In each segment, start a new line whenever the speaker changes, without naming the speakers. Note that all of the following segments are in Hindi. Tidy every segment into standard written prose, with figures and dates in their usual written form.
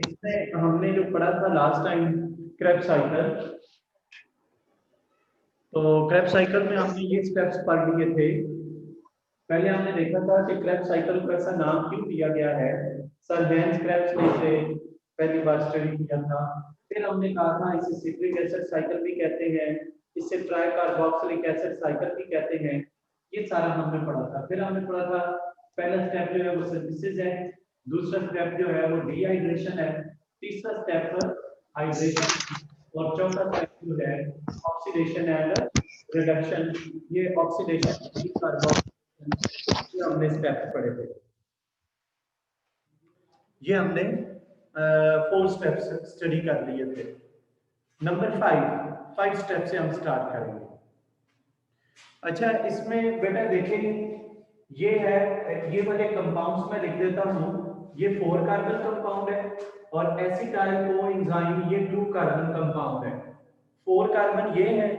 इसमें हमने जो पढ़ा था लास्ट टाइम क्रेब्स साइकिल, तो क्रेब्स साइकिल में हमने ये स्टेप्स पढ़ लिए थे। पहले हमने देखा था कि क्रेब्स साइकिल को ऐसा नाम क्यों दिया गया है। सर हेंस क्रेब्स ने इसे पहली बार स्टडी किया था। फिर हमने कहा था इसे सिट्रिक एसिड साइकिल भी कहते हैं, इसे ट्राई कार्बोक्सिलिक एसिड साइकिल भी कहते हैं। ये सारा हमने पढ़ा था। फिर हमने पढ़ा था पहला स्टेप जो है वो सिंथेसिस है, दूसरा स्टेप जो है वो डिहाइड्रेशन है, तीसरा स्टेप हाइड्रेशन और चौथा स्टेप जो है ऑक्सीडेशन एंड रिडक्शन। ये ऑक्सीडेशन कार्बोक्सिलेशन ये हमने स्टेप्स पढ़े थे। ये हमने 4 स्टेप्स स्टडी कर लिए थे। नंबर 5 स्टेप से हम स्टार्ट करेंगे। अच्छा, इसमें बेटा देखें, ये है, ये वाले कंपाउंड्स में लिख देता हूं। ये 4 कार्बन कंपाउंड है और एसिटाइल कोएंजाइम ये 2 कार्बन कंपाउंड है। 4 कार्बन ये है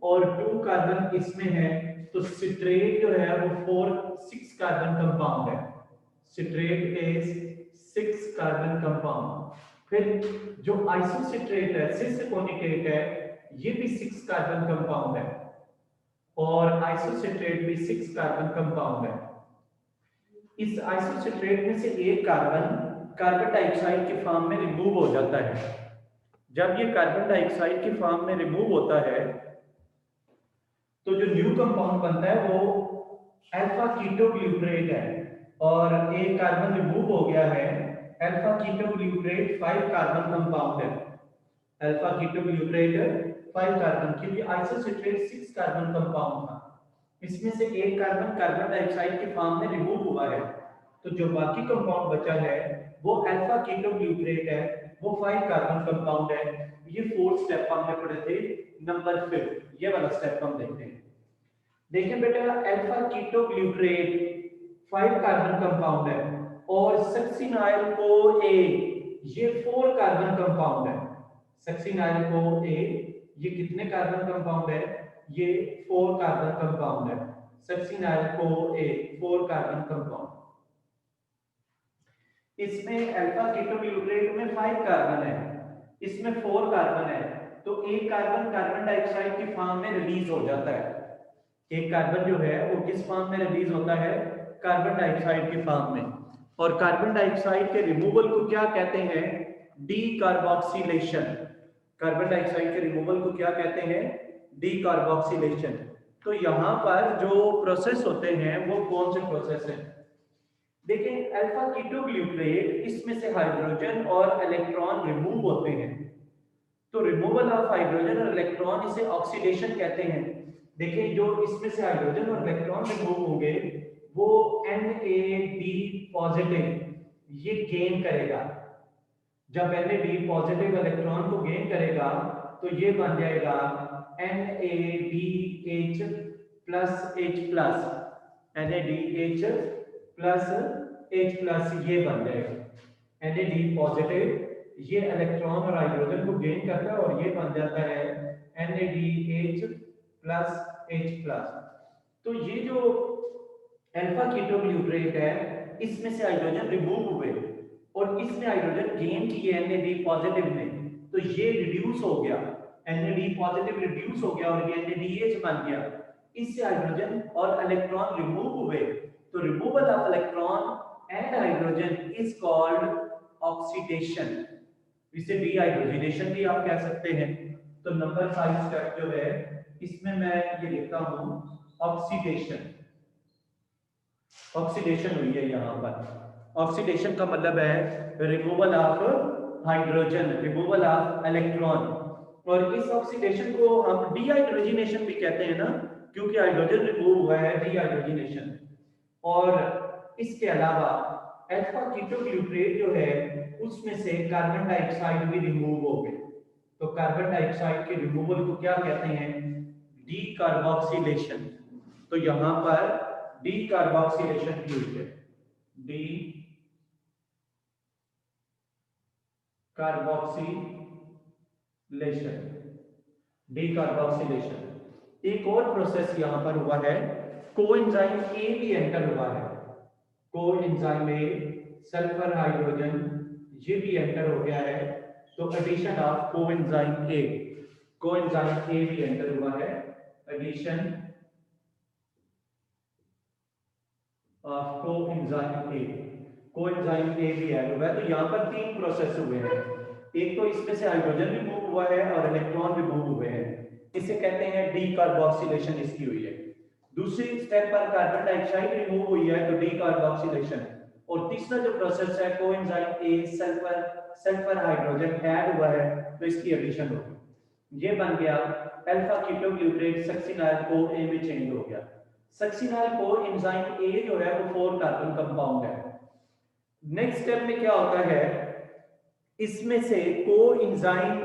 और 2 कार्बन इसमें है, तो सिट्रेट जो है वो 6 कार्बन कंपाउंड है। Citrate is 6 carbon compound. फिर जो आइसोसिट्रेट है, सिसकोनिकेट है, ये भी 6 कार्बन कंपाउंड है और आइसोसिट्रेट भी 6 कार्बन कंपाउंड है। इस आइसोसिट्रेट में से एक कार्बन कार्बन डाइऑक्साइड के फॉर्म में रिमूव हो जाता है। जब ये कार्बन डाइऑक्साइड के फॉर्म में रिमूव होता है तो जो न्यू कंपाउंड बनता है वो अल्फा कीटोग्लूटरेट है और एक कार्बन रिमूव हो गया है। अल्फा कीटोग्लूटरेट 5 कार्बन कंपाउंड है। अल्फा कीटोग्लूटरेट 5 कार्बन, क्योंकि आइसोसिट्रेट 6 कार्बन कंपाउंड था, इसमें से एक कार्बन कार्बन डाइऑक्साइड के फॉर्म में रिमूव हुआ है, तो जो बाकी कंपाउंड बचा है वो अल्फा कीटोग्लूटरेट है, वो 5 कार्बन कंपाउंड है। ये 4 स्टेप हमने पढ़े थे। नंबर 5 ये वाला स्टेप हम देखते हैं। देखिए बेटा, अल्फा कीटोग्लूटरेट 5 कार्बन कंपाउंड है और सक्सिनाइल CoA ये 4 कार्बन कंपाउंड है। सक्सिनाइल CoA ये कितने कार्बन कंपाउंड है? ये 4 कार्बन कंपाउंड है। Succinyl CoA 4 carbon compound. इसमें अल्फा कीटोग्लूटरेट में 5 कार्बन है, इसमें 4 कार्बन है, तो एक कार्बन कार्बन डाइऑक्साइड के फॉर्म में रिलीज हो जाता है। एक कार्बन जो है वो किस फॉर्म में रिलीज होता है? कार्बन डाइऑक्साइड के फॉर्म में। और कार्बन डाइऑक्साइड के रिमूवल को क्या कहते हैं? डीकार्बोक्सिलेशन। कार्बन डाइऑक्साइड के रिमूवल को क्या कहते हैं? डीकार्बोक्सिलेशन। तो यहाँ पर जो प्रोसेस होते हैं वो कौन से प्रोसेस हैं? देखिए, अल्फा कीटोग्लूटरेट इसमें से हाइड्रोजन और इलेक्ट्रॉन रिमूव होते हैं, तो रिमूवल ऑफ हाइड्रोजन और इलेक्ट्रॉन इसे ऑक्सीडेशन कहते हैं। देखिए, जो इसमें से हाइड्रोजन और इलेक्ट्रॉन रिमूव होंगे वो NAD पॉजिटिव ये गेन करेगा। जब NAD पॉजिटिव इलेक्ट्रॉन को गेन करेगा तो ये बन जाएगा NADH plus H plus, NADH plus H plus ये बन जाएगा। NAD पॉजिटिव ये इलेक्ट्रॉन और हाइड्रोजन को गेन करता है और ये बन जाता है NADH प्लस H प्लस। तो ये जो अल्फा कीटोग्लूटरेट है इसमें से हाइड्रोजन रिमूव हुए और इसमें हाइड्रोजन गेन किए NAD पॉजिटिव में, तो ये रिड्यूस हो गया, NAD पॉजिटिव रिड्यूस हो गया और ये NADH बन गया। इससे हाइड्रोजन और इलेक्ट्रॉन रिमूव हुए, तो removal of electron and hydrogen is called oxidation. इसे डीहाइड्रोजनेशन भी आप कह सकते हैं। तो नंबर 5 स्टेप जो है इसमें मैं ये लिखता हूं ऑक्सीडेशन। ऑक्सीडेशन हुई है यहाँ पर। ऑक्सीडेशन का मतलब है removal of hydrogen, removal of electron. और इस ऑक्सीडेशन को हम डीहाइड्रोजनेशन भी कहते हैं ना, क्योंकि हाइड्रोजन रिमूव हुआ है, डीहाइड्रोजनेशन। और इसके अलावा अल्फा कीटोग्लूटरेट जो है उसमें से कार्बन डाइऑक्साइड भी रिमूव हो गए, तो कार्बन डाइऑक्साइड के रिमूवल को क्या कहते हैं? डीकार्बोक्सिलेशन। तो यहां पर डीकार्बोक्सिलेशन की हुई है, डी कार्बोक्सिलेशन, डीकार्बोक्सिलेशन। एक और प्रोसेस यहां पर हुआ है, कोएंजाइम ए भी एंटर हुआ है। कोएंजाइम ए सल्फर हाइड्रोजन ये भी एंटर हो गया है। तो addition of coenzyme A, coenzyme A भी एंटर हुआ है, addition of coenzyme A, coenzyme A भी ऐड हुआ है। तो यहाँ पर 3 प्रोसेस हुए हैं, एक तो इसमें से हाइड्रोजन रिमूव हुआ है और इलेक्ट्रॉन रिमूव हुए हैं, इसे कहते हैं डीकार्बोक्सिलेशन इसकी हुई है। दूसरी स्टेप पर कार्बन डाइऑक्साइड रिमूव हुई है तो डीकार्बोक्सिलेशन, और तीसरा जो प्रोसेस है coenzyme A sulphur hydrogen add हुआ है तो इसकी एडिशन होगी, ये बन गया अल्फा कीटोग्लूटारेट सक्सिनाइल को ए में चेंज हो गया। सक्सिनाइल को एंजाइम ए जो है वो 4 कार्बन कंपाउंड है। नेक्स्ट स्टेप में क्या होता है, इसमें से कोएंजाइम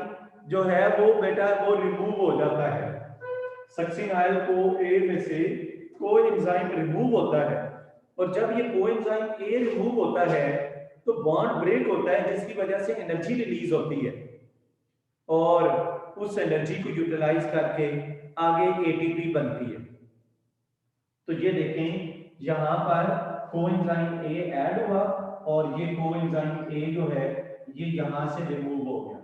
जो है वो बेटा वो रिमूव हो जाता है, सक्सिनाइल को ए में से कोएंजाइम रिमूव होता है, और जब ये कोएंजाइम ए रिमूव होता है तो बॉन्ड ब्रेक होता है जिसकी वजह से एनर्जी रिलीज होती है, और उस एनर्जी को यूटिलाइज करके आगे एटीपी बनती है। तो ये देखें यहां पर कोएंजाइम ए ऐड हुआ और ये कोएंजाइम ए जो है ये यहां से रिमूव हो गया।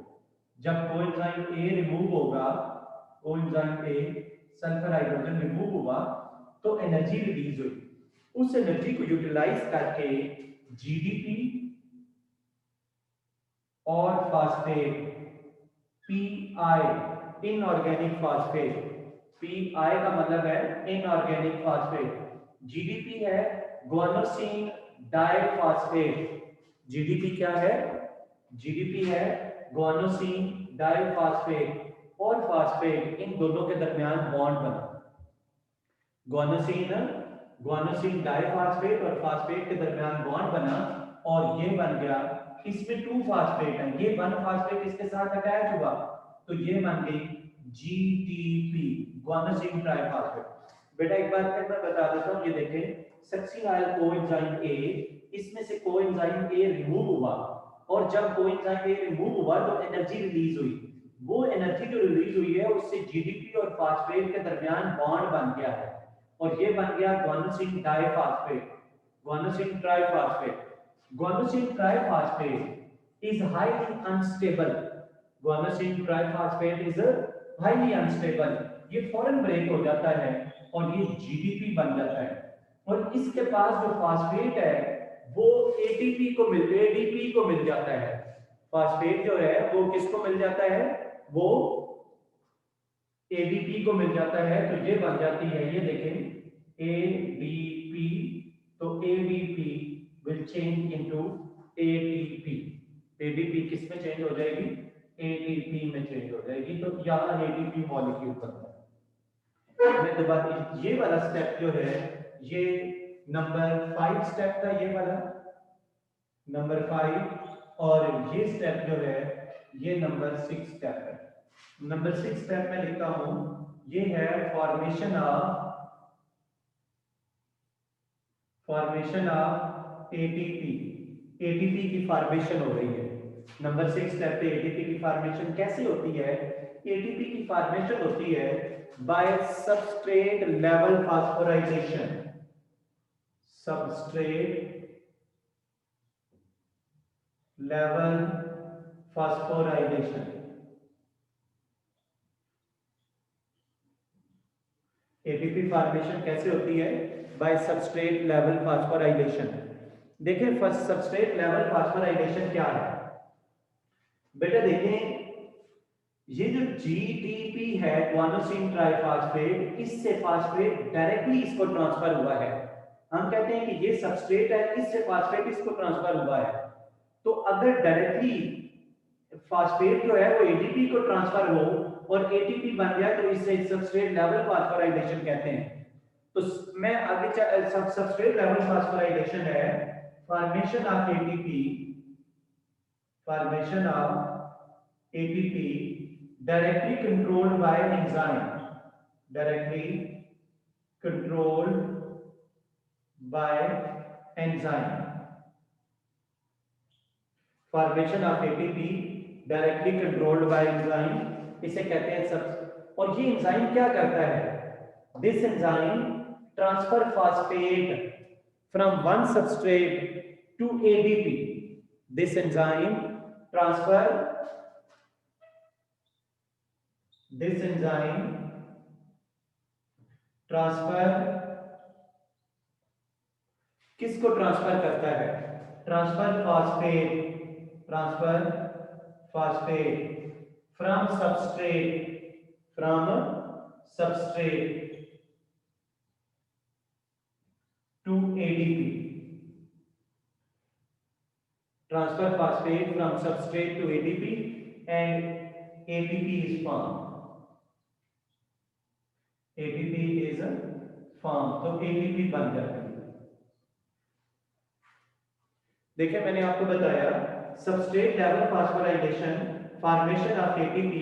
जब कोएंजाइम ए रिमूव होगा, coenzyme A sulphur hydrogen remove हुआ तो एनर्जी रिलीज हुई, उस एनर्जी को यूटिलाइज करके जीडीपी और phosphate pi inorganic phosphate, pi का मतलब है इनऑर्गेनिक फास्फेट, जीडीपी है गुआनोसिन डाइफॉस्फेट, जीडीपी क्या है, जीडीपी है गुआनोसिन डाइफॉस्फेट और फास्फेट, इन दोनों के दरमियान बॉन्ड बना, गुआनोसिन डाइफॉस्फेट और फास्फेट के दरमियान बॉन्ड बना और ये बन गया, इसमें 2 फास्फेट है, ये 1 फास्फेट इसके साथ अटैच हुआ तो ये बन गई जीटीपी गुआनोसिन ट्राइफॉस्फेट। बेटा एक बार फिर मैं बता देता हूं, ये देखें सक्सिनाइल कोएंजाइम ए, इसमें से कोएंजाइम ए रिमूव हुआ और जब कोएंजाइम ए रिमूव हुआ तो एनर्जी रिलीज हुई, वो एनर्जी जो रिलीज हुई है उससे जीडीपी और फास्फेट के दरमियान बॉन्ड बन गया है और ये बन गया guanosine diphosphate, guanosine triphosphate. Guanosine triphosphate is highly unstable. Guanosine triphosphate is highly unstable. ये फौरन ब्रेक हो जाता है और ये जीडीपी बन जाता है, और इसके पास जो फास्फेट है वो एडीपी को मिल जाता है। फास्फेट जो है वो किसको मिल जाता है, वो एडीपी को मिल जाता है, तो ये बन जाती है, ये देखें एडीपी, तो ADP will change into ATP, ADP किस में चेंज हो जाएगी, ATP में चेंज हो जाएगी, तो यहाँ ATP मॉलिक्यूल बनता है। मैं दोबारा ये वाला स्टेप जो है ये नंबर 5 स्टेप था, ये वाला नंबर 5, और ये स्टेप जो है ये नंबर 6 स्टेप है। नंबर 6 स्टेप में लिखता हूं, ये है फॉर्मेशन ऑफ एटीपी, एटीपी की फॉर्मेशन हो रही है। नंबर 6 स्टेप पे एटीपी की फॉर्मेशन कैसे होती है, एटीपी की फॉर्मेशन होती है bye substrate level phosphorylation, substrate level phosphorylation. ATP formation कैसे होती है, बाय सबस्ट्रेट लेवल फास्फोराइलेशन। देखें फर्स्ट सबस्ट्रेट लेवल फास्फोराइलेशन क्या है, बेटा देखें ये जो जीडीपी है गुआनोसिन ट्राइफॉस्फेट, इससे फास्फेट डायरेक्टली इसको ट्रांसफर हुआ है, हम कहते हैं कि ये सबस्ट्रेट है, इससे फास्फेट इसको ट्रांसफर हुआ है, तो अगर डायरेक्टली फास्फेट जो है वो एटीपी को ट्रांसफर हो और एटीपी बन गया तो इसे सबस्ट्रेट लेवल फास्फोराइलेशन कहते हैं। तो मैं आगे सबस्ट्रेट लेवल फास्फोराइलेशन है formation of ATP directly controlled by enzyme, directly controlled by enzyme, formation of ATP directly controlled by enzyme, इसे कहते हैं सब। और ये एंजाइम क्या करता है, this enzyme transfer phosphate from one substrate to ADP, This enzyme transfer किसको ट्रांसफर करता है? Transfer phosphate from substrate to ADP. Transfer phosphate from substrate to ATP and ATP is formed. ATP is formed, तो ATP बन जाती है। देखिए मैंने आपको बताया substrate level phosphorylation, formation of ATP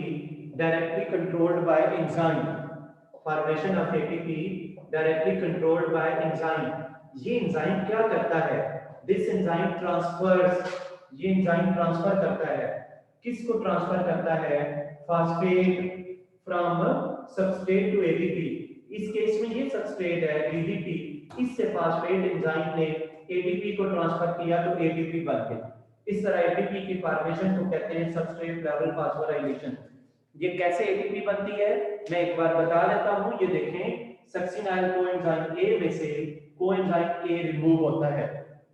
directly controlled by enzyme. Formation of ATP directly controlled by enzyme. ये enzyme क्या करता है? This enzyme transfers, ये एंजाइम ट्रांसफर करता है, किसको ट्रांसफर करता है? Phosphate from substrate to ATP. इस केस में ये सबस्ट्रेट है एटीपी, इससे फास्फेट एंजाइम ने एटीपी को ट्रांसफर किया तो एटीपी बन गया। इस तरह एटीपी की फॉर्मेशन को कहते हैं सबस्ट्रेट लेवल फास्फोराइलेशन। ये कैसे एटीपी बनती है मैं एक बार बता देता हूं। ये देखें सक्सिनाइल कोएंजाइम ए में से कोएंजाइम ए रिमूव होता है,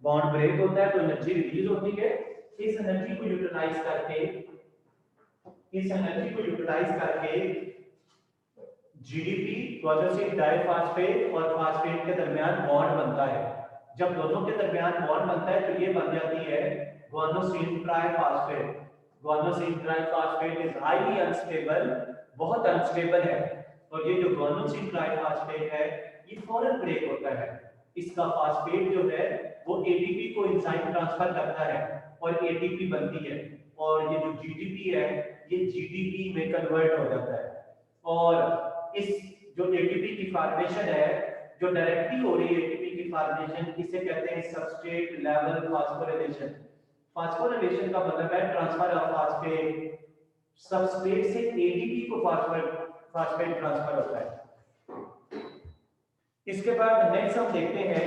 बॉन्ड ब्रेक होता है तो एनर्जी रिलीज होती है। इस एनर्जी को यूटिलाइज करके जीडीपी ग्वानोसिन डाइफॉस्फेट और फास्फेट के दरमियान बॉन्ड बनता है। जब दोनों के दरमियान बॉन्ड बनता है तो ये बन जाती है guanosine triphosphate. Guanosine triphosphate is highly unstable, बहुत अनस्टेबल है, और ये जो ग्वानोसिन ट्राइफॉस्फेट है ये फौरन ब्रेक होता है। इसका फास्फेट जो है वो एटीपी को एंजाइम ट्रांसफर करता है और एटीपी बनती है, और ये जो जीडीपी है ये जीडीपी में कन्वर्ट हो जाता है। और इस जो एटीपी की फॉर्मेशन है जो डायरेक्टली हो रही है एटीपी की फॉर्मेशन, इसे कहते हैं सबस्ट्रेट लेवल फास्फोराइलेशन। फास्फोराइलेशन का मतलब है ट्रांसफर ऑफ फास्फेट, सबस्ट्रेट से एटीपी को फास्फेट ट्रांसफर होता है। इसके बाद नेक्स्ट हम देखते हैं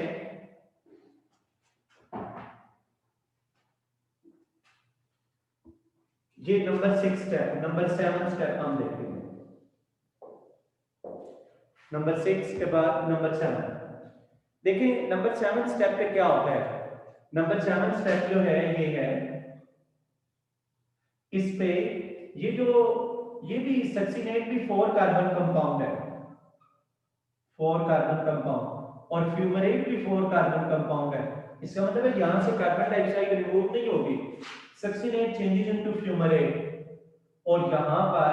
ये नंबर 7 स्टेप हम देखते हैं। नंबर 6 के बाद नंबर 7 देखिए। नंबर 7 स्टेप पे क्या होता है? नंबर 7 स्टेप जो है ये है, इस पे ये भी सक्सिनेट भी 4 कार्बन कंपाउंड है, 4 कार्बन कंपाउंड, और फ्यूमरेट भी 4 कार्बन कंपाउंड है। इसका मतलब है यहां से कार्बन डाइऑक्साइड रिमूव नहीं होगी, सक्सिनेट चेंजेस इनटू फ्यूमरेट, और यहां पर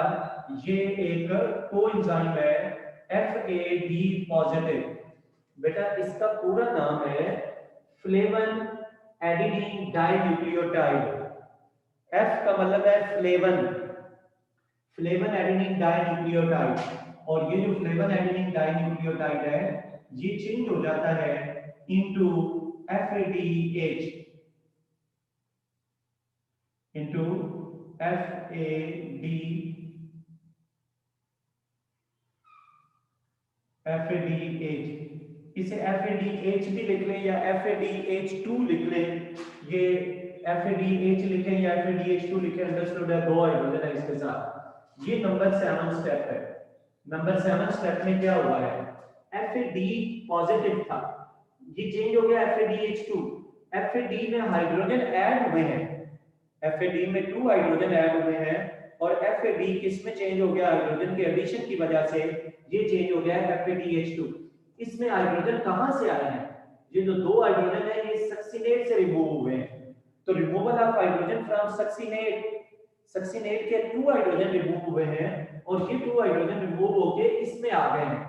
ये एक कोएंजाइम है FAD पॉजिटिव। बेटा इसका पूरा नाम है फ्लेवन एडिनिन डाइन्यूक्लियोटाइड। F का मतलब है फ्लेवन एडिनिन डाइन्यूक्लियोटाइड, और ये जो फ्लेवन एडिनिन डाइन्यूक्लियोटाइड है ये चेंज हो जाता है इनटू FADH, इनटू FADH। इसे FADH भी लिख लें या FADH2 लिख लें, ये FADH लिखें या FADH2 लिखें, अंडरस्टूड है, 2 हाइड्रोजन है इसके साथ। ये नंबर 7 स्टेप है। नंबर 7 स्टेप में क्या हुआ है? FAD पॉजिटिव था, ये चेंज हो गया FADH2। FAD में हाइड्रोजन ऐड हुए हैं, FAD में 2 हाइड्रोजन ऐड हुए हैं, और FAD किस में चेंज हो गया? हाइड्रोजन के एडिशन की वजह से ये चेंज हो गया है FADH2। इसमें हाइड्रोजन कहां से आए हैं? ये जो 2 हाइड्रोजन है ये सक्सिनेट से रिमूव हुए हैं, तो removal of hydrogen from succinate के 2 हाइड्रोजन रिमूव हुए हैं, और ये 2 हाइड्रोजन रिमूव होके इसमें आ गए हैं,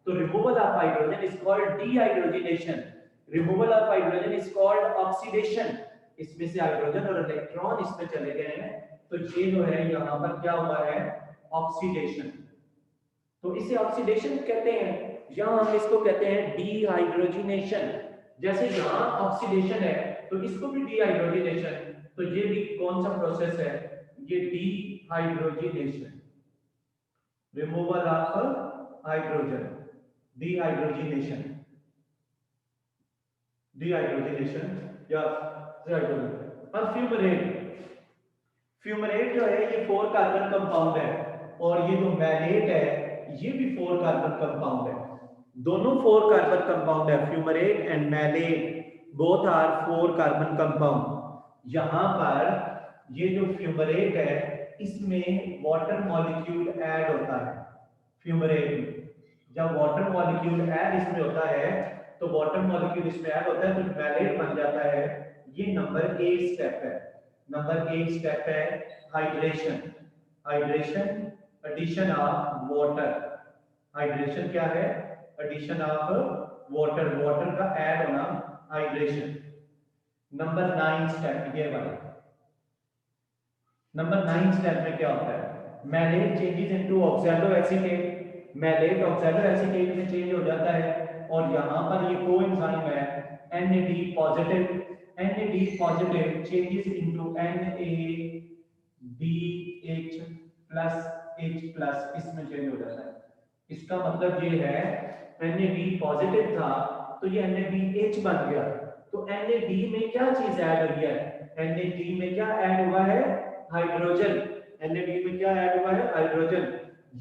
तो removal of hydrogen is called dehydrogenation. Removal of hydrogen is called oxidation. इसमें से हाइड्रोजन और इलेक्ट्रॉन इसमें चले गए हैं, तो ये जो है यहाँ पर क्या हुआ है? ऑक्सीडेशन। तो इसे ऑक्सीडेशन कहते हैं, यहाँ हम इसको कहते हैं डीहाइड्रोजनेशन। जैसे यहाँ ऑक्सीडेशन है तो इसको भी डीहाइड्रोजनेशन, तो ये भी कौन सा प्रोसेस है? ये dehydrogenation, removal of hydrogen, dehydrogenation या हाइड्रोजन। अब फ्यूमरेट जो है ये 4 कार्बन कंपाउंड है और ये जो मैलेट है ये भी 4 कार्बन कंपाउंड है, दोनों 4 कार्बन कंपाउंड है। Fumarate and malate both are 4 carbon compound. यहां पर ये जो फ्यूमरेट है इसमें वाटर मॉलिक्यूल ऐड होता है। फ्यूमरेट में जब वाटर मॉलिक्यूल ऐड इसमें होता है तो वाटर मॉलिक्यूल इसमें ऐड होता है तो मैलेट बन जाता है। ये नंबर 8 स्टेप है। नंबर 8 स्टेप है hydration. Hydration addition of water. Hydration क्या है? एडिशन ऑफ वाटर, वाटर का ऐड होना हाइड्रेशन। नंबर 9 स्टेप ये वाला। नंबर 9 स्टेप में क्या होता है? Malate changes into oxaloacetate. Malate oxaloacetate में चेंज हो जाता है और यहां पर ये कोएंजाइम है NAD positive. NAD positive changes into NADH plus H plus, इसमें चेंज हो जाता है। इसका मतलब ये है NAD पॉजिटिव था तो ये NADH बन गया। तो NAD में क्या चीज ऐड हुई है? NAD में क्या ऐड हुआ है? हाइड्रोजन। NAD में क्या ऐड हुआ है? हाइड्रोजन।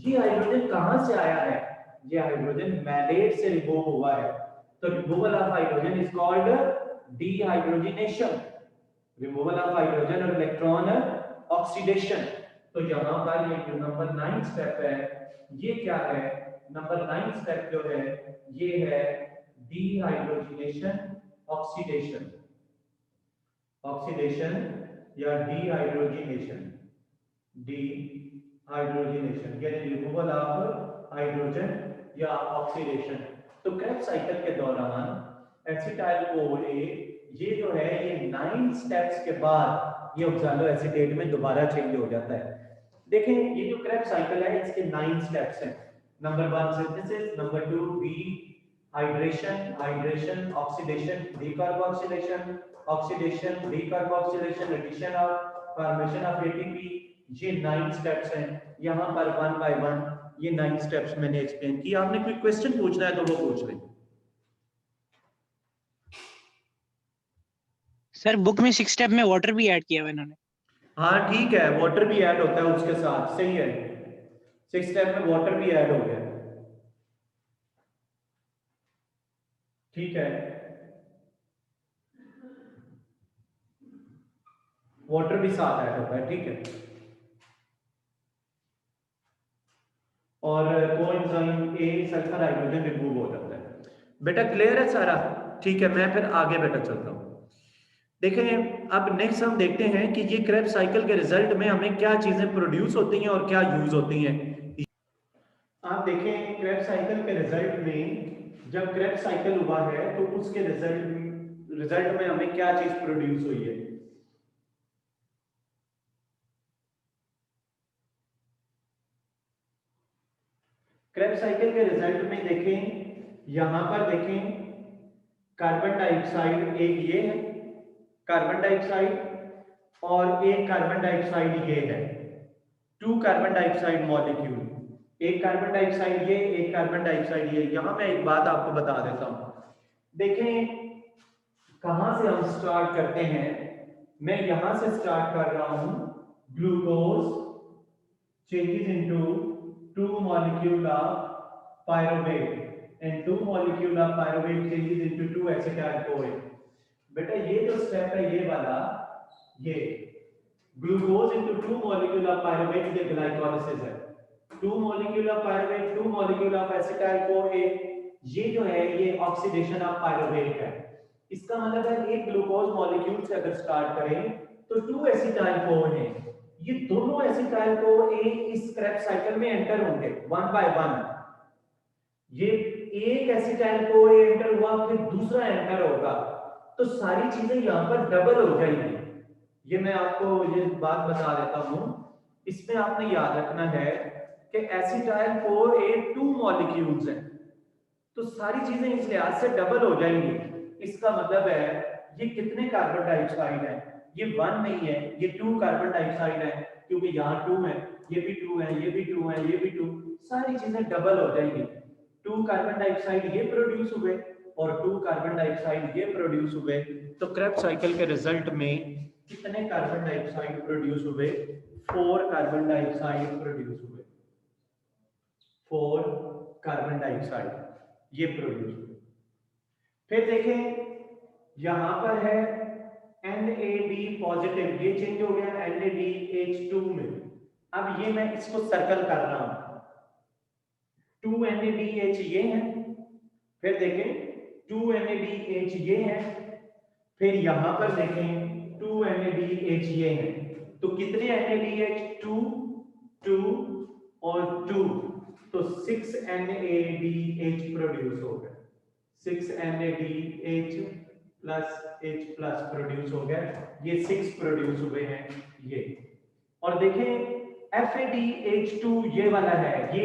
ये हाइड्रोजन कहां से आया है? ये हाइड्रोजन मैलेट से रिमूव हुआ है। तो removal of hydrogen is called dehydrogenation. Removal of hydrogen और इलेक्ट्रॉन ऑक्सीडेशन। तो यहां पर ये जो नंबर 9 स्टेप है ये क्या है? नंबर 9 स्टेप जो है ये है डीहाइड्रोजनेशन ऑक्सीडेशन। ऑक्सीडेशन या डीहाइड्रोजनेशन। डीहाइड्रोजनेशन यानी रिमूवल ऑफ हाइड्रोजन या ऑक्सीडेशन। तो क्रेब्स साइकिल के दौरान एसिटाइल CoA ये जो है ये 9 स्टेप्स के बाद ये ऑक्सैलो एसीटेट में दोबारा चेंज हो जाता है। देखें ये जो क्रेब्स साइकिल है इसके 9 स्टेप्स हैं। Number 1 synthesis, number 2 B hydration, hydration oxidation, decarboxylation, oxidation decarboxylation, addition of formation of ATP। ये 9 स्टेप्स हैं। यहां पर 1 बाय 1 ये 9 स्टेप्स मैंने एक्सप्लेन किया। आपने कोई क्वेश्चन पूछना है तो वो पूछ लें।
सर बुक में 6 स्टेप में वाटर भी ऐड किया हुआ इन्होंने।
हाँ ठीक है, वाटर भी ऐड होता है उसके साथ, सही है। 6 स्टेप में वाटर भी ऐड हो गया, ठीक है। वाटर भी साथ ऐड होता है, ठीक है। और coenzyme A sulphur hydrogen remove हो जाता है। बेटा क्लियर है सारा? ठीक है, मैं फिर आगे बेटा चलता हूं। देखें अब नेक्स्ट हम देखते हैं कि ये क्रेब्स साइकिल के रिजल्ट में हमें क्या चीजें प्रोड्यूस होती हैं और क्या यूज होती हैं। आप देखें क्रेब्स साइकिल के रिजल्ट में जब क्रेब्स साइकिल हुआ है तो उसके रिजल्ट में हमें क्या चीज प्रोड्यूस हुई है? क्रेब्स साइकिल के रिजल्ट में देखें, यहां पर देखें कार्बन डाइऑक्साइड एक ये है कार्बन डाइऑक्साइड और एक कार्बन डाइऑक्साइड ये है। 2 कार्बन डाइऑक्साइड मॉलिक्यूल, एक कार्बन डाइऑक्साइड ये, एक कार्बन डाइऑक्साइड ये। यहां मैं एक बात आपको बता देता हूं। देखें कहां से हम स्टार्ट करते हैं। मैं यहां से स्टार्ट कर रहा हूं। Glucose changes into 2 molecule of pyruvate and 2 molecule of pyruvate changes into 2 acetyl CoA। बेटा ये जो स्टेप है ये वाला, ये glucose into 2 molecule of pyruvate ये ग्लाइकोलाइसिस है। 2 molecule of pyruvate 2 molecule of acetyl CoA ये जो है ये ऑक्सीडेशन ऑफ पायरुवेट है। इसका मतलब है एक ग्लूकोज मॉलिक्यूल से अगर स्टार्ट करें तो 2 एसिटाइल CoA है। ये दोनों एसिटाइल CoA इस क्रेब्स साइकिल में एंटर होंगे 1 बाय 1। ये एक एसिटाइल CoA एंटर हुआ फिर दूसरा एंटर होगा तो सारी चीजें यहां पर डबल हो जाएंगी। ये मैं आपको ये बात बता देता हूं। इसमें आपने याद रखना है कि एसिटाइल CoA 2 मॉलिक्यूल्स हैं तो सारी चीजें इस लिहाज से डबल हो जाएंगी। इसका मतलब है ये कितने कार्बन डाइऑक्साइड है? ये 1 नहीं है, ये 2 कार्बन डाइऑक्साइड है क्योंकि यहाँ 2 है, ये भी 2 है, ये भी 2 है, ये भी 2, सारी चीजें डबल हो जाएंगी। 2 कार्बन डाइऑक्साइड ये प्रोड्यूस हुए और 2 कार्बन डाइऑक्साइड ये प्रोड्यूस हुए। तो क्रेब्स साइकिल के रिजल्ट में कितने कार्बन डाइऑक्साइड प्रोड्यूस हुए? 4 कार्बन डाइऑक्साइड प्रोड्यूस हुए, 4 कार्बन डाइऑक्साइड ये प्रोड्यूस हुए। फिर देखें यहां पर है NAD पॉजिटिव, ये चेंज हो गया NADH2 में। अब ये मैं इसको सर्कल कर रहा हूं, 2 NADH ये है, फिर देखें 2 NADH ये है, फिर यहां पर देखें 2 NADH ये है। तो कितने NADH? 2 2 और 2, तो 6 NADH प्रोड्यूस हो गए, 6 NADH plus H plus produce हो गए, ये 6 प्रोड्यूस हुए हैं ये। और देखें FADH2 ये वाला है, ये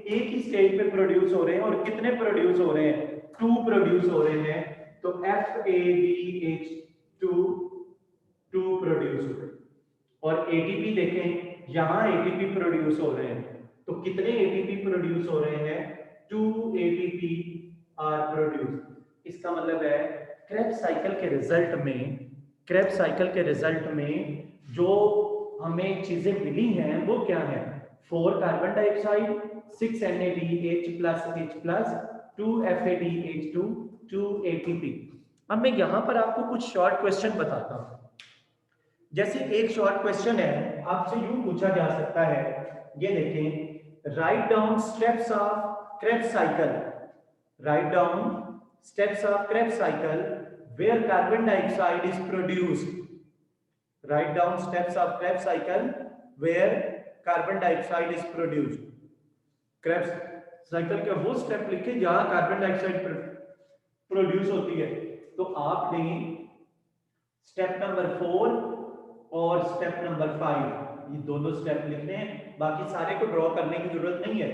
एक ही स्टेज पे प्रोड्यूस हो रहे हैं, और कितने प्रोड्यूस हो रहे हैं? 2 प्रोड्यूस हो रहे हैं, तो FADH2 2 प्रोड्यूस हो रहे हैं। और ATP देखें, यहां ATP प्रोड्यूस हो रहे हैं, तो कितने ATP प्रोड्यूस हो रहे हैं? 2 ATP आर प्रोड्यूस। इसका मतलब है क्रेब्स साइकिल के रिजल्ट में, क्रेब्स साइकिल के रिजल्ट में जो हमें चीजें मिली हैं वो क्या है? 4 carbon dioxide, 6 NADH plus H plus, 2 FADH2, 2 ATP। अब मैं यहां पर आपको कुछ शॉर्ट क्वेश्चन बताता हूं। जैसे एक शॉर्ट क्वेश्चन है, आपसे यूं पूछा जा सकता है, ये देखें, write down steps of Krebs cycle, write down steps of Krebs cycle where carbon dioxide is produced. Write down steps of Krebs cycle where carbon dioxide is produced. Krebs cycle के वो स्टेप लिखे जहां कार्बन डाइऑक्साइड प्रोड्यूस होती है। तो आपने स्टेप नंबर 4 और स्टेप नंबर 5 ये दोनों स्टेप लिखने हैं, बाकी सारे को ड्रॉ करने की जरूरत नहीं है।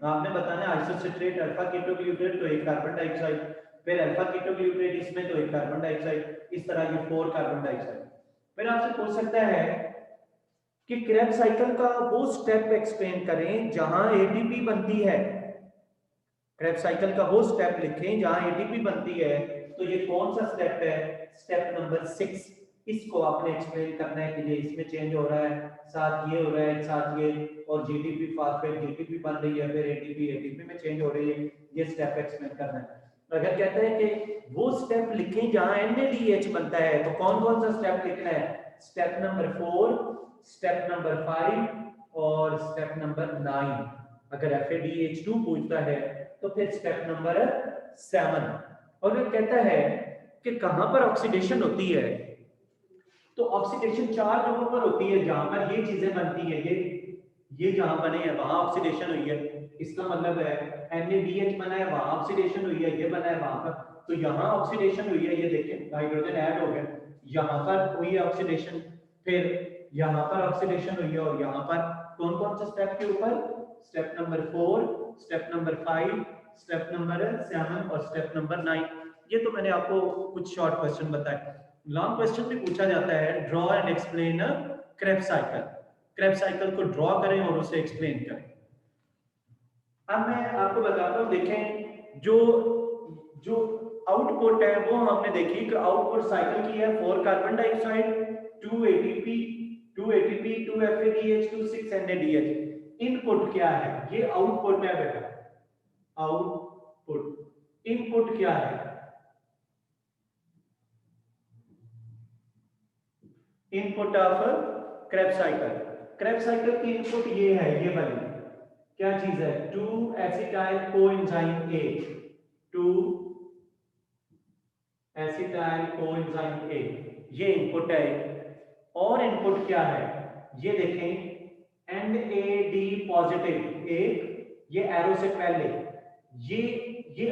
आपने बताना है आइसोसिट्रेट अल्फा कीटोग्लूटारेट तो एक कार्बन डाइऑक्साइड, फिर अल्फा कीटोग्लूटारेट इसमें तो एक कार्बन डाइऑक्साइड, इस तरह ये 4 कार्बन डाइऑक्साइड। फिर आपसे पूछ सकता है कि क्रेब्स साइकिल का वो स्टेप एक्सप्लेन करें जहां एटीपी बनती है। क्रेब्स साइकिल का वो स्टेप लिखें जहां एटीपी बनती है, तो ये कौन सा स्टेप है? Step number 6। इसको आपने एक्सप्लेन करना है कि ये इसमें चेंज हो रहा है, साथ ये हो रहा है, साथ ये, और जीटीपी फास्फेट जीटीपी बन रही है, फिर एटीपी एटीपी में चेंज हो रही है, ये स्टेप एक्सप्लेन करना है। अगर कहते हैं कि वो स्टेप लिखें जहां NADH बनता है, तो कौन कौन सा स्टेप लिखना है? स्टेप नंबर 4, स्टेप नंबर 5 और स्टेप नंबर 9। अगर FADH2 पूछता है तो फिर स्टेप नंबर 7। और वो कहता है कि कहां पर ऑक्सीडेशन होती है, तो ऑक्सीडेशन 4 जगहों पर होती है जहां पर ये चीजें बनती है, ये जहां बने हैं वहां ऑक्सीडेशन हुई है। इसका मतलब है NADH बना है वहां ऑक्सीडेशन हुई है, ये बना है वहां पर, तो यहां ऑक्सीडेशन हुई है, ये देखें हाइड्रोजन ऐड हो गया, यहां पर हुई है ऑक्सीडेशन, फिर यहां पर ऑक्सीडेशन हुई है, और यहां पर कौन कौन से स्टेप के ऊपर? Step number 4, step number 5, step number 7 और स्टेप नंबर 9। ये तो मैंने आपको कुछ शॉर्ट क्वेश्चन बताए। लॉन्ग क्वेश्चन भी पूछा जाता है, draw and explain Krebs cycle. Krebs cycle को ड्रॉ करें और उसे एक्सप्लेन करें। अब मैं आपको बताता हूं, देखें जो आउटपुट है वो हमने देखी कि आउटपुट साइकिल की है 4 carbon dioxide, 2 ATP, 2 FADH2, 6 NADH। Input क्या है? ये आउटपुट है बेटा, आउटपुट। इनपुट क्या है? Input of Krebs cycle. Krebs cycle की इनपुट ये है, ये वाली क्या चीज है? 2 acetyl coenzyme A, 2 acetyl coenzyme A, ये इनपुट है। और इनपुट क्या है? ये देखें NAD पॉजिटिव एक, ये एरो से पहले, ये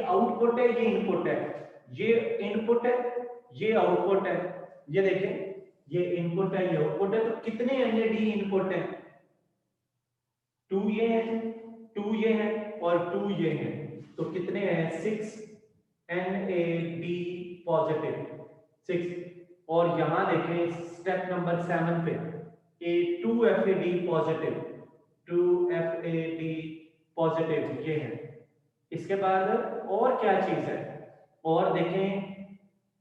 आउटपुट है, ये इनपुट है, ये इनपुट है, ये आउटपुट है। ये देखें ये इनपुट है, ये आउटपुट है, तो कितने NAD इनपुट है? 2 ये है, 2 ये है और 2 ये है, तो कितने हैं? 6 NAD पॉजिटिव, 6। और यहां देखें स्टेप नंबर 7 पे A2 FAD positive, 2 FAD positive ये है। इसके बाद और क्या चीज है? और देखें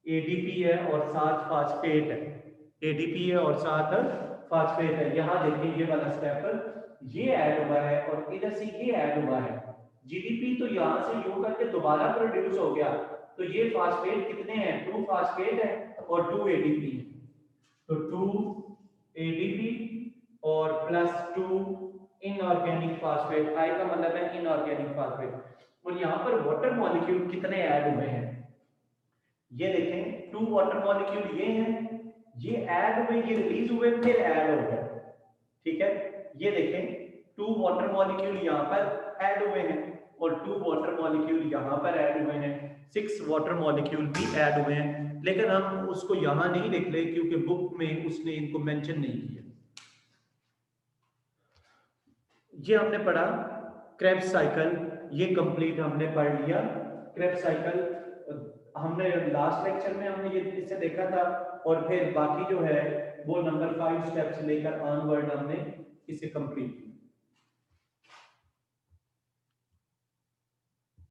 ADP है और साथ फास्फेट है, एडीपी है और साथ फास्फेट है। यहाँ देखिए ये वाला स्टेप ये ऐड हुआ है और इधर से ये ऐड हुआ है। जीडीपी तो यहाँ से यूं करके दोबारा प्रोड्यूस हो गया, तो ये फास्फेट कितने हैं, 2 फास्फेट है और 2 एडीपी है, तो 2 एडीपी और प्लस 2 इनऑर्गेनिक फास्फेट। आई का मतलब है इनऑर्गेनिक फास्फेट। और यहाँ पर वाटर मॉलिक्यूल कितने ऐड हुए हैं, ये देखें 2 वाटर मॉलिक्यूल ये हैं, ये ऐड हुए, ये रिलीज हुए, फिर ऐड हो गए, ठीक है। ये देखें 2 वाटर मॉलिक्यूल यहाँ पर ऐड हुए हैं और 2 वाटर मॉलिक्यूल यहाँ पर ऐड हुए हैं, 6 वाटर मॉलिक्यूल भी ऐड हुए हैं, लेकिन हम उसको यहाँ नहीं लिख रहे क्योंकि बुक में उसने इनको मेंशन नहीं किया। ये हमने पढ़ा क्रेब्स साइकिल, ये कंप्लीट हमने पढ़ लिया। क्रेब्स साइकिल हमने लास्ट लेक्चर में हमने ये इससे देखा था, और फिर बाकी जो है वो नंबर 5 स्टेप्स लेकर ऑनवर्ड हमने इसे कंप्लीट किया।